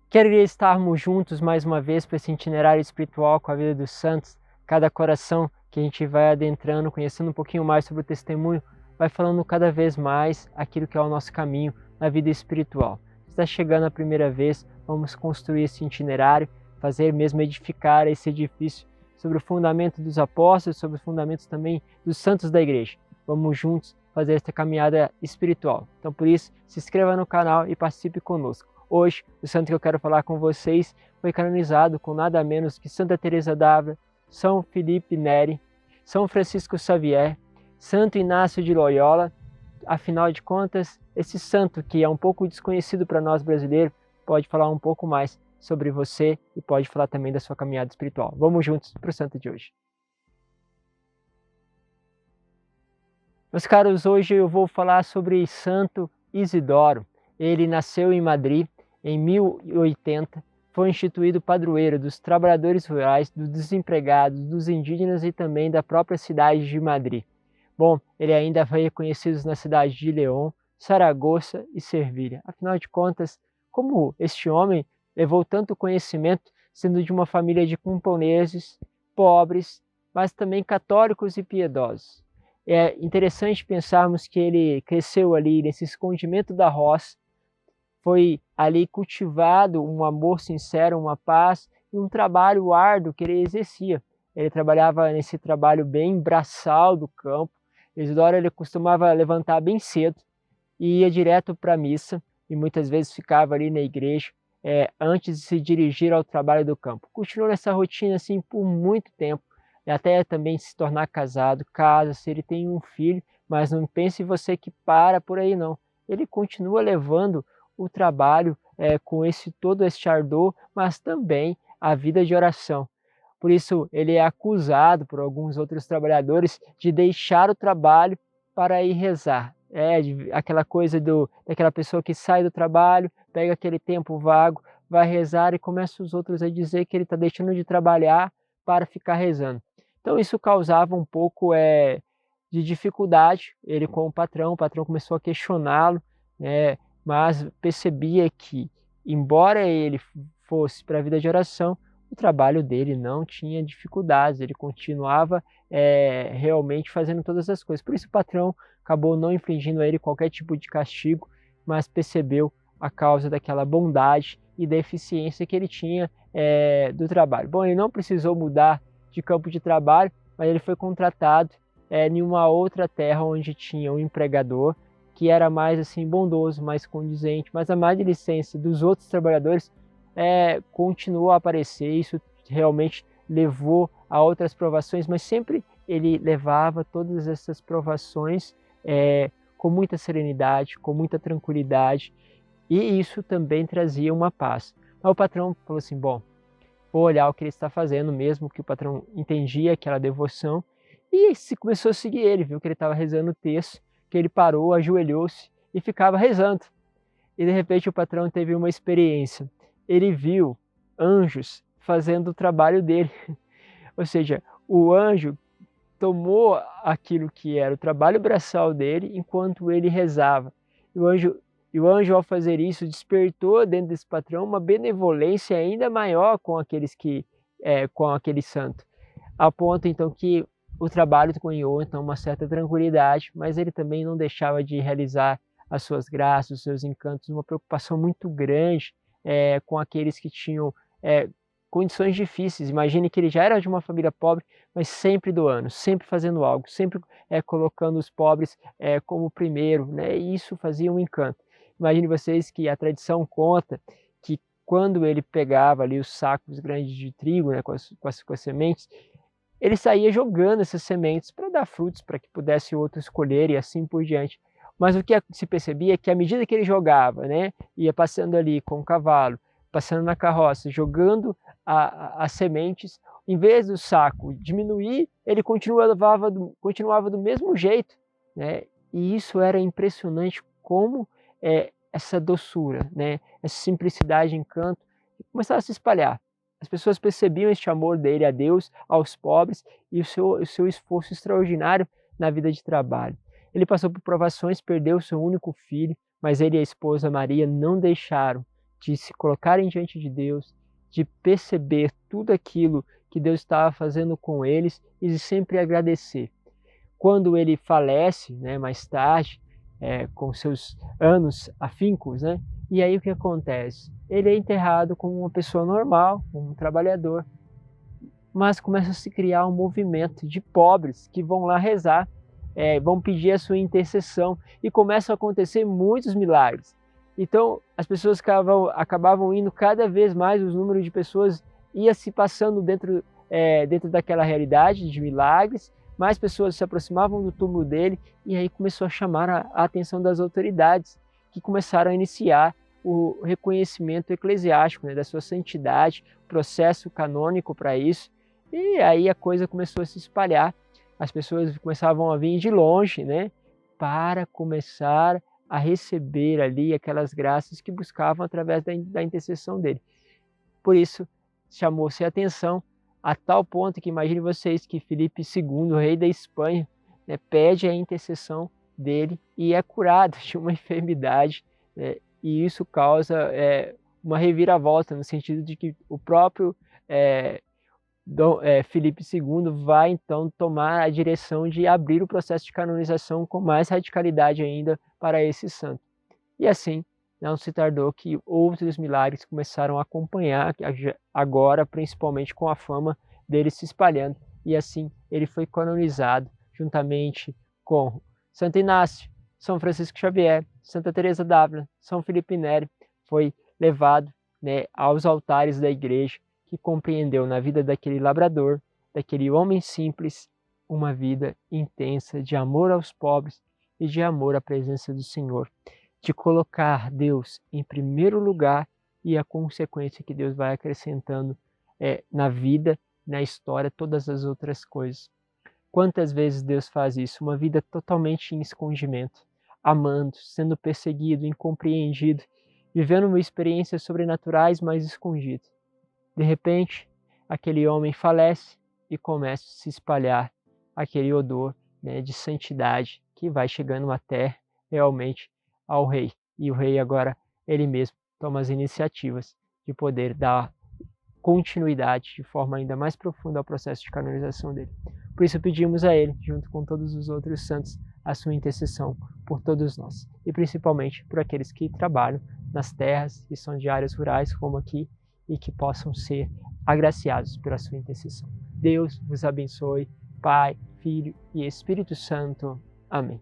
Queria estarmos juntos mais uma vez para esse itinerário espiritual com a vida dos santos. Cada coração que a gente vai adentrando, conhecendo um pouquinho mais sobre o testemunho, vai falando cada vez mais aquilo que é o nosso caminho na vida espiritual. Está chegando a primeira vez, vamos construir esse itinerário, fazer mesmo edificar esse edifício sobre o fundamento dos apóstolos, sobre os fundamentos também dos santos da igreja. Vamos juntos fazer essa caminhada espiritual. Então, por isso, se inscreva no canal e participe conosco. Hoje, o santo que eu quero falar com vocês foi canonizado com nada menos que Santa Teresa d'Ávila, São Felipe Neri, São Francisco Xavier, Santo Inácio de Loyola. Afinal de contas, esse santo que é um pouco desconhecido para nós brasileiros, pode falar um pouco mais sobre você e pode falar também da sua caminhada espiritual. Vamos juntos para o santo de hoje. Meus caros, hoje eu vou falar sobre Santo Isidoro. Ele nasceu em Madrid em 1080, foi instituído padroeiro dos trabalhadores rurais, dos desempregados, dos indígenas e também da própria cidade de Madrid. Bom, ele ainda foi reconhecido na cidade de León, Saragoça e Servilha. Afinal de contas, como este homem levou tanto conhecimento, sendo de uma família de camponeses, pobres, mas também católicos e piedosos. É interessante pensarmos que ele cresceu ali nesse escondimento da roça, foi ali cultivado um amor sincero, uma paz e um trabalho árduo que ele exercia. Ele trabalhava nesse trabalho bem braçal do campo. Isidoro ele costumava levantar bem cedo e ia direto para a missa e muitas vezes ficava ali na igreja antes de se dirigir ao trabalho do campo. Continuou nessa rotina assim por muito tempo, até também se tornar casado, casa-se, ele tem um filho, mas não pense você que para por aí não. Ele continua levando o trabalho com todo este ardor, mas também a vida de oração. Por isso, ele é acusado por alguns outros trabalhadores de deixar o trabalho para ir rezar. Aquela coisa daquela pessoa que sai do trabalho, pega aquele tempo vago, vai rezar e começa os outros a dizer que ele está deixando de trabalhar para ficar rezando. Então isso causava um pouco de dificuldade, ele com o patrão começou a questioná-lo, mas percebia que, embora ele fosse para a vida de oração, o trabalho dele não tinha dificuldades, ele continuava realmente fazendo todas as coisas. Por isso o patrão acabou não infligindo a ele qualquer tipo de castigo, mas percebeu a causa daquela bondade e da eficiência que ele tinha do trabalho. Bom, ele não precisou mudar de campo de trabalho, mas ele foi contratado em uma outra terra onde tinha um empregador que era mais assim bondoso, mais condizente, mas a maledicência dos outros trabalhadores continuou a aparecer. Isso realmente levou a outras provações, mas sempre ele levava todas essas provações com muita serenidade, com muita tranquilidade, e isso também trazia uma paz. Mas o patrão falou assim, bom, vou olhar o que ele está fazendo, mesmo que o patrão entendia aquela devoção, e se começou a seguir ele, viu que ele estava rezando o texto, que ele parou, ajoelhou-se e ficava rezando. E de repente o patrão teve uma experiência. Ele viu anjos fazendo o trabalho dele. Ou seja, o anjo tomou aquilo que era o trabalho braçal dele enquanto ele rezava. E o anjo, ao fazer isso, despertou dentro desse patrão uma benevolência ainda maior com com aquele santo. A ponto, então, que o trabalho ganhou então uma certa tranquilidade, mas ele também não deixava de realizar as suas graças, os seus encantos, uma preocupação muito grande com aqueles que tinham condições difíceis. Imagine que ele já era de uma família pobre, mas sempre doando, sempre fazendo algo, sempre colocando os pobres como primeiro, né? E isso fazia um encanto. Imagine vocês que a tradição conta que quando ele pegava ali os sacos grandes de trigo, né, com as sementes, ele saía jogando essas sementes para dar frutos, para que pudesse outro escolher e assim por diante. Mas o que se percebia é que à medida que ele jogava, né, ia passando ali com o cavalo, passando na carroça, jogando as sementes, em vez do saco diminuir, ele continuava do mesmo jeito, né? E isso era impressionante como essa doçura, né, essa simplicidade, encanto, começava a se espalhar. As pessoas percebiam este amor dele a Deus, aos pobres e o seu esforço extraordinário na vida de trabalho. Ele passou por provações, perdeu seu único filho, mas ele e a esposa Maria não deixaram de se colocarem diante de Deus, de perceber tudo aquilo que Deus estava fazendo com eles e de sempre agradecer. Quando ele falece, né, mais tarde, com seus anos afincos, né, e aí o que acontece? Ele é enterrado como uma pessoa normal, como um trabalhador, mas começa a se criar um movimento de pobres que vão lá rezar, vão pedir a sua intercessão e começam a acontecer muitos milagres. Então as pessoas acabavam indo cada vez mais, os números de pessoas ia se passando dentro daquela realidade de milagres, mais pessoas se aproximavam do túmulo dele e aí começou a chamar a atenção das autoridades, que começaram a iniciar o reconhecimento eclesiástico, né, da sua santidade, processo canônico para isso. E aí a coisa começou a se espalhar, as pessoas começavam a vir de longe, né, para começar a receber ali aquelas graças que buscavam através da intercessão dele. Por isso, chamou-se a atenção a tal ponto que imagine vocês que Filipe II, rei da Espanha, né, pede a intercessão dele e é curado de uma enfermidade, né, e isso causa uma reviravolta, no sentido de que o próprio Filipe II vai então tomar a direção de abrir o processo de canonização com mais radicalidade ainda para esse santo. E assim, não se tardou que outros milagres começaram a acompanhar, agora principalmente com a fama dele se espalhando, e assim ele foi canonizado juntamente com Santo Inácio, São Francisco Xavier, Santa Teresa d'Ávila, São Felipe Neri, foi levado, né, aos altares da igreja, que compreendeu na vida daquele labrador, daquele homem simples, uma vida intensa de amor aos pobres e de amor à presença do Senhor, de colocar Deus em primeiro lugar e a consequência que Deus vai acrescentando na vida, na história, todas as outras coisas. Quantas vezes Deus faz isso? Uma vida totalmente em escondimento, amando, sendo perseguido, incompreendido, vivendo experiências sobrenaturais, mas escondido. De repente, aquele homem falece e começa a se espalhar aquele odor, né, de santidade que vai chegando até realmente ao rei. E o rei agora, ele mesmo, toma as iniciativas de poder dar continuidade de forma ainda mais profunda ao processo de canonização dele. Por isso pedimos a ele, junto com todos os outros santos, a sua intercessão por todos nós, e principalmente por aqueles que trabalham nas terras, que são de áreas rurais, como aqui, e que possam ser agraciados pela sua intercessão. Deus vos abençoe, Pai, Filho e Espírito Santo. Amém.